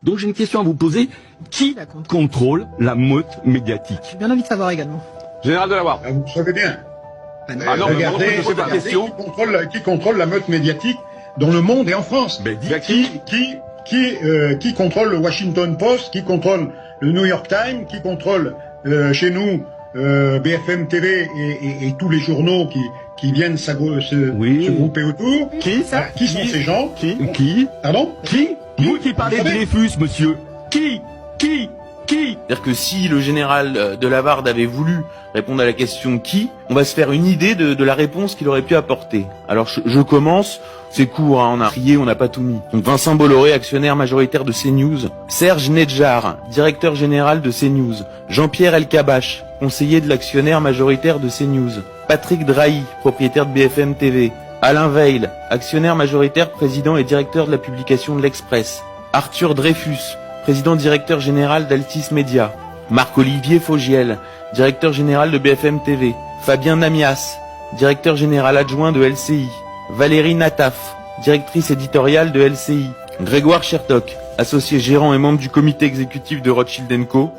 Donc j'ai une question à vous poser. Qui contrôle la meute médiatique? J'ai bien envie de savoir également. Général de la Warre. Vous savez bien. Ah non, Regardez, c'est pas question. qui contrôle la meute médiatique dans le monde et en France. Ben, Qui contrôle le Washington Post, qui contrôle le New York Times, qui contrôle chez nous BFM TV et tous les journaux qui viennent se grouper autour. Qui ça? Qui sont ces gens? Qui? Pardon? Qui? Vous qui parlez de Dreyfus, monsieur. Qui? C'est-à-dire que si le général de Lavarde avait voulu répondre à la question qui, on va se faire une idée de la réponse qu'il aurait pu apporter. Alors je commence, c'est court, hein, on a trié, on n'a pas tout mis. Donc Vincent Bolloré, actionnaire majoritaire de CNews, Serge Nedjar, directeur général de CNews, Jean-Pierre Elkabbach, conseiller de l'actionnaire majoritaire de CNews, Patrick Drahi, propriétaire de BFM TV, Alain Veil, actionnaire majoritaire, président et directeur de la publication de l'Express, Arthur Dreyfus, président directeur général d'Altis Média, Marc-Olivier Fogiel, directeur général de BFM TV, Fabien Namias, directeur général adjoint de LCI, Valérie Nataf, directrice éditoriale de LCI, Grégoire Chertok, associé gérant et membre du comité exécutif de Rothschild & Co,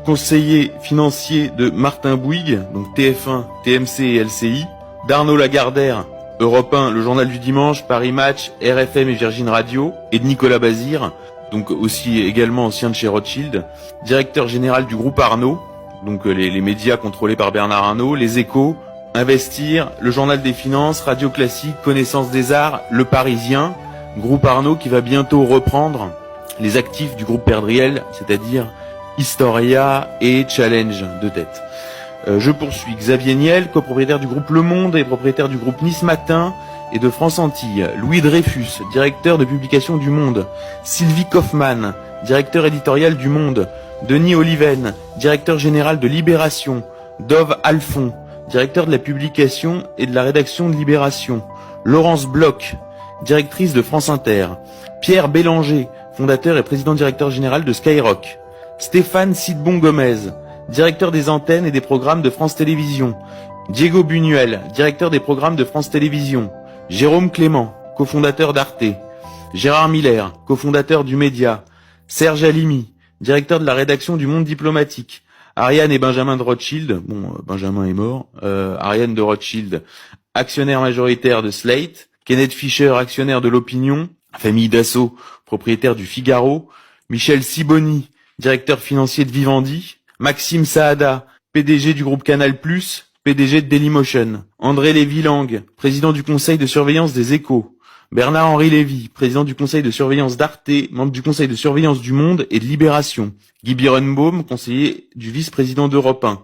conseiller financier de Martin Bouygues, donc TF1, TMC et LCI, d'Arnaud Lagardère, Europe 1, le journal du dimanche, Paris Match, RFM et Virgin Radio, et de Nicolas Bazir, donc aussi également ancien de chez Rothschild, directeur général du groupe Arnaud, donc les médias contrôlés par Bernard Arnault, Les Échos, Investir, le Journal des Finances, Radio Classique, Connaissance des Arts, Le Parisien, groupe Arnaud qui va bientôt reprendre les actifs du groupe Perdriel, c'est-à-dire Historia et Challenge de tête. Je poursuis. Xavier Niel, copropriétaire du groupe Le Monde et propriétaire du groupe Nice Matin et de France Antilles. Louis Dreyfus, directeur de publication du Monde. Sylvie Kaufmann, directeur éditorial du Monde. Denis Oliven, directeur général de Libération. Dove Alphon, directeur de la publication et de la rédaction de Libération. Laurence Bloch, directrice de France Inter. Pierre Bélanger, fondateur et président directeur général de Skyrock. Stéphane Sidbon-Gomez, directeur des antennes et des programmes de France Télévisions. Diego Buñuel, directeur des programmes de France Télévisions. Jérôme Clément, cofondateur d'Arte. Gérard Miller, cofondateur du Média. Serge Halimi, directeur de la rédaction du Monde Diplomatique. Ariane et Benjamin de Rothschild, Benjamin est mort. Ariane de Rothschild, actionnaire majoritaire de Slate. Kenneth Fischer, actionnaire de l'Opinion. Famille Dassault, propriétaire du Figaro. Michel Sibony, directeur financier de Vivendi. Maxime Saada, PDG du groupe Canal+, PDG de Dailymotion. André Lévy-Lang, président du conseil de surveillance des Échos. Bernard-Henri Lévy, président du conseil de surveillance d'Arte, membre du conseil de surveillance du Monde et de Libération. Guy Birenbaum, conseiller du vice-président d'Europe 1.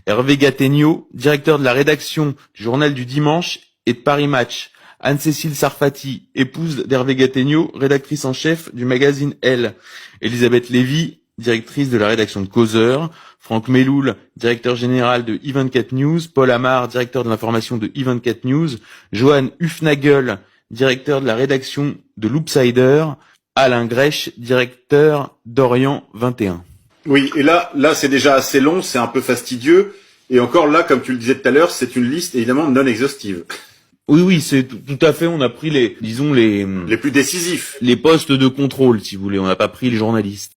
Hervé Gattegno, directeur de la rédaction du journal du dimanche et de Paris Match. Anne-Cécile Sarfati, épouse d'Hervé Gattegno, rédactrice en chef du magazine Elle. Elisabeth Lévy, directrice de la rédaction de Causeur. Franck Meloul, directeur général de I24 News. Paul Amar, directeur de l'information de I24 News. Johan Hufnagel, directeur de la rédaction de Loopsider. Alain Grèche, directeur d'Orient 21. Oui, et là c'est déjà assez long, c'est un peu fastidieux. Et encore là, comme tu le disais tout à l'heure, c'est une liste évidemment non exhaustive. Oui, c'est tout à fait, on a pris les plus décisifs. Les postes de contrôle, si vous voulez, on n'a pas pris les journalistes.